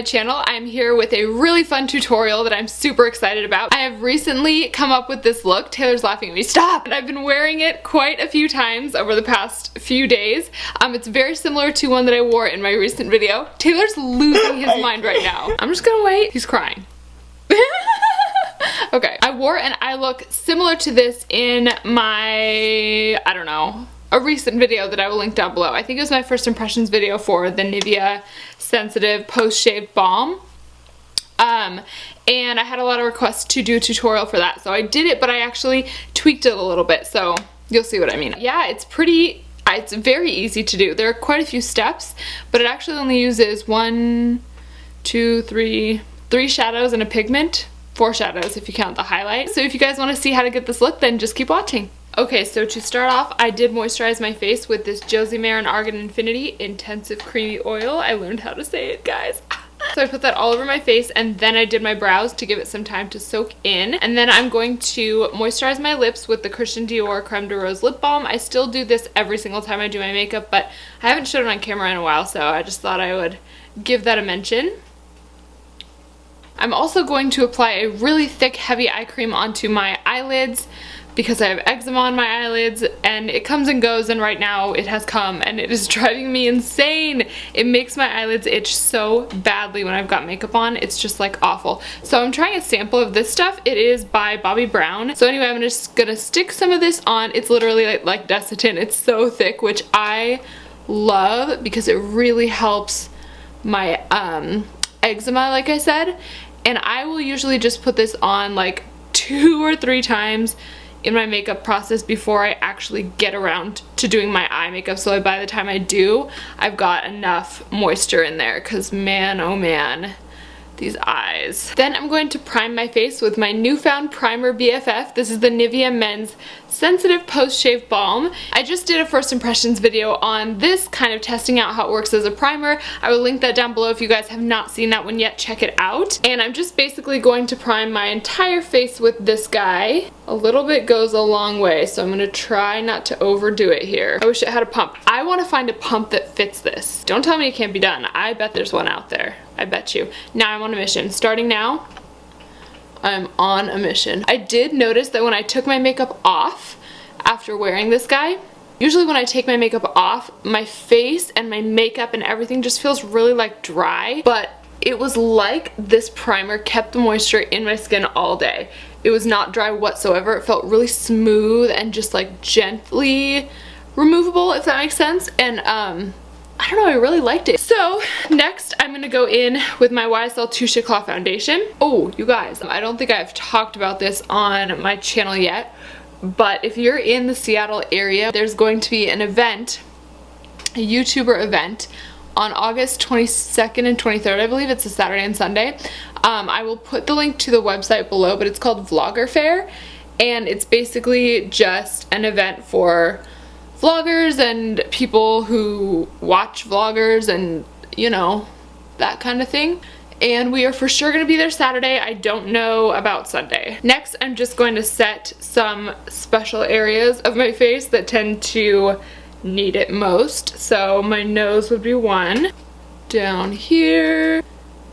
channel. I'm here with a really fun tutorial that I'm super excited about. I have recently come up with this look. Taylor's laughing at me. Stop! And I've been wearing it quite a few times over the past few days. It's very similar to one that I wore in my recent video. Taylor's losing his mind right now. I'm just gonna wait. He's crying. Okay, I wore an eye look similar to this in my, I don't know, a recent video that I will link down below. I think it was my first impressions video for the Nivea Sensitive Post-Shave Balm. And I had a lot of requests to do a tutorial for that, so I did it, but I actually tweaked it a little bit, so you'll see what I mean. Yeah, it's very easy to do. There are quite a few steps, but it actually only uses 3 shadows and a pigment. 4 shadows if you count the highlight. So if you guys want to see how to get this look, then just keep watching. Okay, so to start off, I did moisturize my face with this Josie Maran Argan Infinity Intensive Creamy Oil. I learned how to say it, guys. So I put that all over my face, and then I did my brows to give it some time to soak in. And then I'm going to moisturize my lips with the Christian Dior Creme de Rose Lip Balm. I still do this every single time I do my makeup, but I haven't showed it on camera in a while, so I just thought I would give that a mention. I'm also going to apply a really thick, heavy eye cream onto my eyelids because I have eczema on my eyelids, and it comes and goes, and right now it has come and it is driving me insane. It makes my eyelids itch so badly when I've got makeup on. It's just like awful. So I'm trying a sample of this stuff. It is by Bobbi Brown. So anyway, I'm just gonna stick some of this on. It's literally like Desitin. It's so thick, which I love because it really helps my eczema, like I said. And I will usually just put this on like 2 or 3 times in my makeup process before I actually get around to doing my eye makeup, so by the time I do, I've got enough moisture in there, because man, oh man, these eyes. Then I'm going to prime my face with my newfound primer BFF. This is the Nivea Men's Sensitive Post-Shave Balm. I just did a first impressions video on this, kind of testing out how it works as a primer. I will link that down below if you guys have not seen that one yet. Check it out. And I'm just basically going to prime my entire face with this guy. A little bit goes a long way, so I'm gonna try not to overdo it here. I wish it had a pump. I want to find a pump that fits this. Don't tell me it can't be done. I bet there's one out there. I bet you. Now I'm on a mission. Starting now, I'm on a mission. I did notice that when I took my makeup off after wearing this guy, usually when I take my makeup off, my face and my makeup and everything just feels really like dry, but it was like this primer kept the moisture in my skin all day. It was not dry whatsoever. It felt really smooth and just like gently removable, if that makes sense. And I don't know, I really liked it. So next I'm gonna go in with my YSL Touche Éclat foundation. Oh, you guys, I don't think I've talked about this on my channel yet, but if you're in the Seattle area, there's going to be an event, a YouTuber event, on August 22nd and 23rd, I believe. It's a Saturday and Sunday. I will put the link to the website below, but it's called Vlogger Fair, and it's basically just an event for vloggers and people who watch vloggers and, you know, that kind of thing. And we are for sure going to be there Saturday. I don't know about Sunday. Next, I'm just going to set some special areas of my face that tend to need it most. So my nose would be one, down here,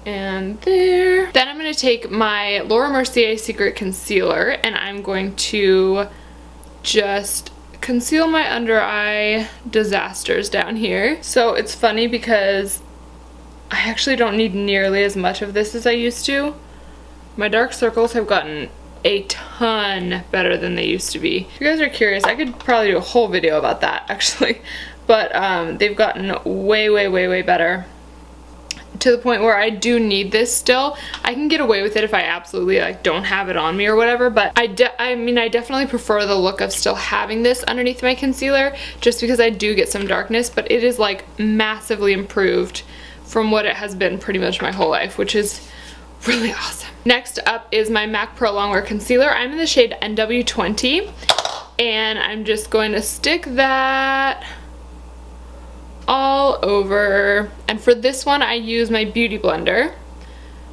and there. Then I'm going to take my Laura Mercier Secret Concealer, and I'm going to just conceal my under eye disasters down here. So it's funny because I actually don't need nearly as much of this as I used to. My dark circles have gotten a ton better than they used to be. If you guys are curious, I could probably do a whole video about that actually, but they've gotten way better, to the point where I do need this still. I can get away with it if I absolutely like don't have it on me or whatever, but I mean I definitely prefer the look of still having this underneath my concealer, just because I do get some darkness, but it is like massively improved from what it has been pretty much my whole life, which is really awesome. Next up is my MAC Pro Longwear Concealer. I'm in the shade NW20, and I'm just going to stick that all over. And for this one, I use my Beauty Blender.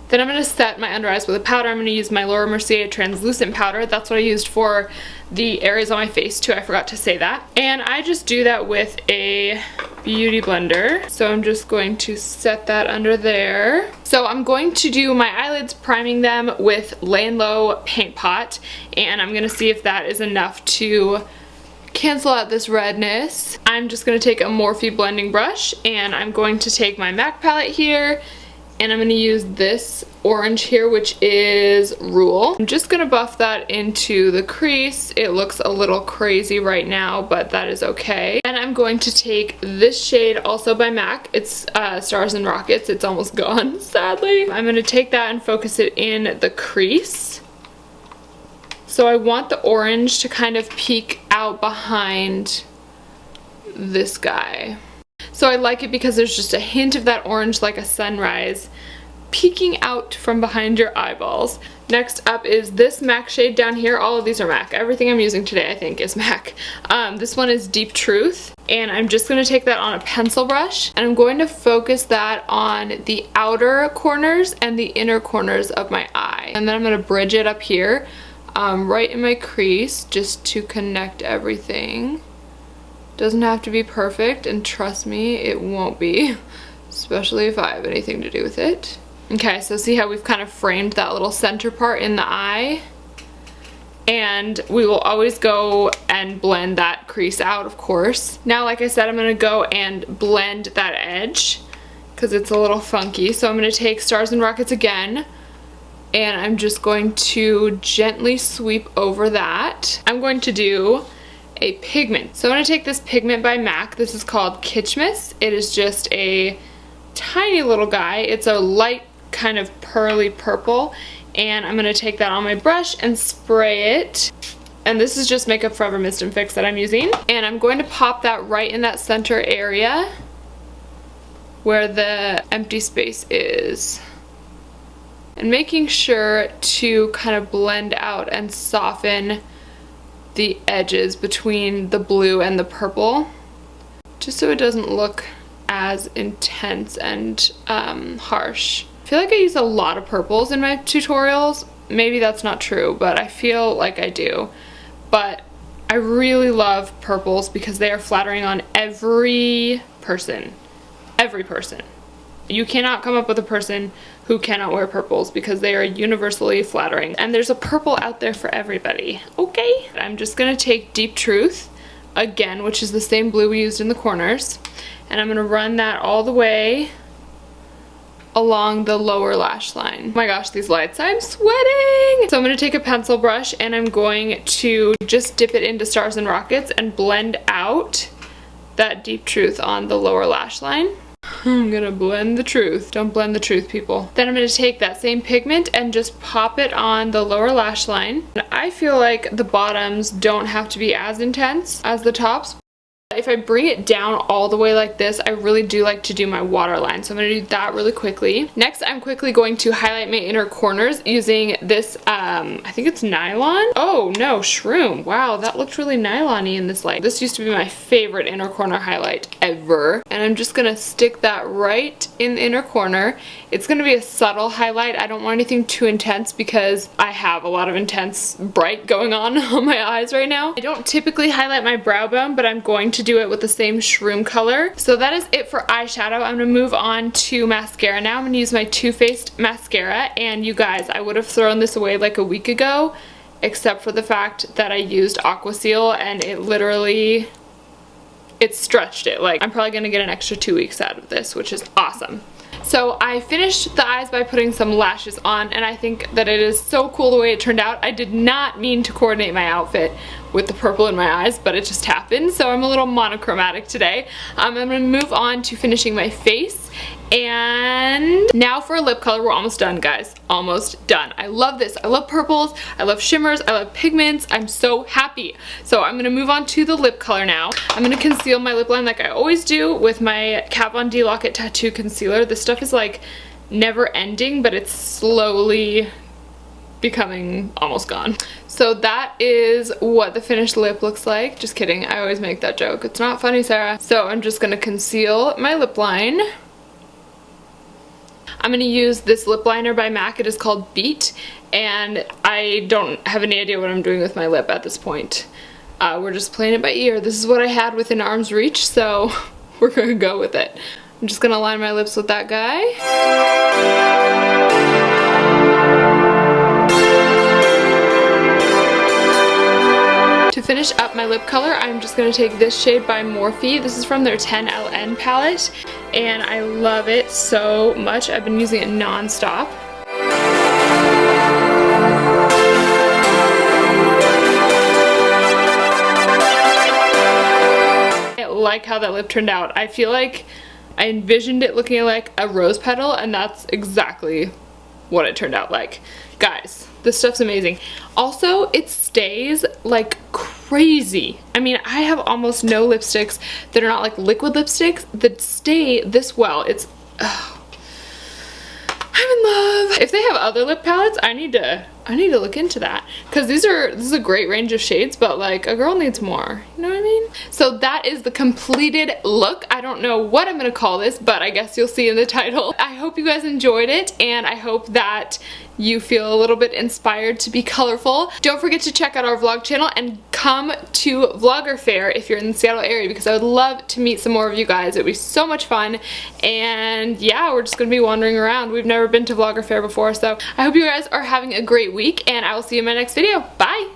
Then I'm going to set my under eyes with a powder. I'm going to use my Laura Mercier translucent powder. That's what I used for the areas on my face too. I forgot to say that. And I just do that with a beauty blender. So I'm just going to set that under there. So I'm going to do my eyelids, priming them with Lay and Low Paint Pot, and I'm gonna see if that is enough to cancel out this redness. I'm just gonna take a Morphe blending brush, and I'm going to take my MAC palette here, and I'm gonna use this orange here, which is Rule. I'm just gonna buff that into the crease. It looks a little crazy right now, but that is okay. And I'm going to take this shade, also by MAC. It's Stars and Rockets. It's almost gone, sadly. I'm gonna take that and focus it in the crease. So I want the orange to kind of peek out behind this guy. So I like it because there's just a hint of that orange, like a sunrise, peeking out from behind your eyeballs. Next up is this MAC shade down here. All of these are MAC. Everything I'm using today, I think, is MAC. This one is Deep Truth, and I'm just going to take that on a pencil brush, and I'm going to focus that on the outer corners and the inner corners of my eye. And then I'm going to bridge it up here, right in my crease, just to connect everything. Doesn't have to be perfect, and trust me, it won't be, especially if I have anything to do with it. Okay, so see how we've kind of framed that little center part in the eye? And we will always go and blend that crease out, of course. Now, like I said, I'm gonna go and blend that edge because it's a little funky. So I'm gonna take Stars and Rockets again, and I'm just going to gently sweep over that. I'm going to do a pigment. So I'm gonna take this pigment by MAC. This is called Kitschmas. It is just a tiny little guy. It's a light kind of pearly purple, and I'm gonna take that on my brush and spray it. And this is just Makeup Forever Mist and Fix that I'm using. And I'm going to pop that right in that center area where the empty space is. And making sure to kind of blend out and soften the edges between the blue and the purple, just so it doesn't look as intense and harsh. I feel like I use a lot of purples in my tutorials. Maybe that's not true, but I feel like I do. But I really love purples because they are flattering on every person. Every person. You cannot come up with a person who cannot wear purples because they are universally flattering. And there's a purple out there for everybody, okay? I'm just gonna take Deep Truth again, which is the same blue we used in the corners, and I'm gonna run that all the way along the lower lash line. Oh my gosh, these lights, I'm sweating! So I'm gonna take a pencil brush and I'm going to just dip it into Stars and Rockets and blend out that Deep Truth on the lower lash line. I'm gonna blend the truth. Don't blend the truth, people. Then I'm gonna take that same pigment and just pop it on the lower lash line. I feel like the bottoms don't have to be as intense as the tops. If I bring it down all the way like this, I really do like to do my waterline. So I'm gonna do that really quickly. Next, I'm quickly going to highlight my inner corners using this, I think it's nylon. Oh no, shroom. Wow, that looked really nylon-y in this light. This used to be my favorite inner corner highlight ever. And I'm just gonna stick that right in the inner corner. It's gonna be a subtle highlight. I don't want anything too intense because I have a lot of intense bright going on my eyes right now. I don't typically highlight my brow bone, but I'm going to do it with the same shroom color. So that is it for eyeshadow. I'm gonna move on to mascara now. I'm gonna use my Too Faced mascara, and you guys, I would have thrown this away like a week ago, except for the fact that I used Aqua Seal and it literally, it stretched it. Like, I'm probably gonna get an extra 2 weeks out of this, which is awesome. So I finished the eyes by putting some lashes on, and I think that it is so cool the way it turned out. I did not mean to coordinate my outfit with the purple in my eyes, but it just happened, so I'm a little monochromatic today. I'm gonna move on to finishing my face, and now for a lip color. We're almost done, guys. Almost done. I love this. I love purples, I love shimmers, I love pigments. I'm so happy. So I'm gonna move on to the lip color now. I'm gonna conceal my lip line like I always do with my Kat Von D Lock-It Tattoo Concealer. This stuff is like never ending, but it's slowly becoming almost gone. So that is what the finished lip looks like. Just kidding, I always make that joke. It's not funny, Sarah. So I'm just gonna conceal my lip line. I'm gonna use this lip liner by MAC. It is called Beat, and I don't have any idea what I'm doing with my lip at this point. We're just playing it by ear. This is what I had within arm's reach, so we're gonna go with it. I'm just gonna line my lips with that guy. To finish up my lip color, I'm just going to take this shade by Morphe. This is from their 10LN palette, and I love it so much. I've been using it non-stop. I like how that lip turned out. I feel like I envisioned it looking like a rose petal, and that's exactly what it turned out like. Guys, this stuff's amazing. Also, it stays like crazy. I mean, I have almost no lipsticks that are not like liquid lipsticks that stay this well. It's, I'm in love. If they have other lip palettes, I need to look into that, because this is a great range of shades, but like a girl needs more, you know what I mean? So that is the completed look. I don't know what I'm gonna call this, but I guess you'll see in the title. I hope you guys enjoyed it, and I hope that you feel a little bit inspired to be colorful. Don't forget to check out our vlog channel and come to Vlogger Fair if you're in the Seattle area, because I would love to meet some more of you guys. It would be so much fun, and yeah, we're just gonna be wandering around. We've never been to Vlogger Fair before, so I hope you guys are having a great week, and I will see you in my next video. Bye!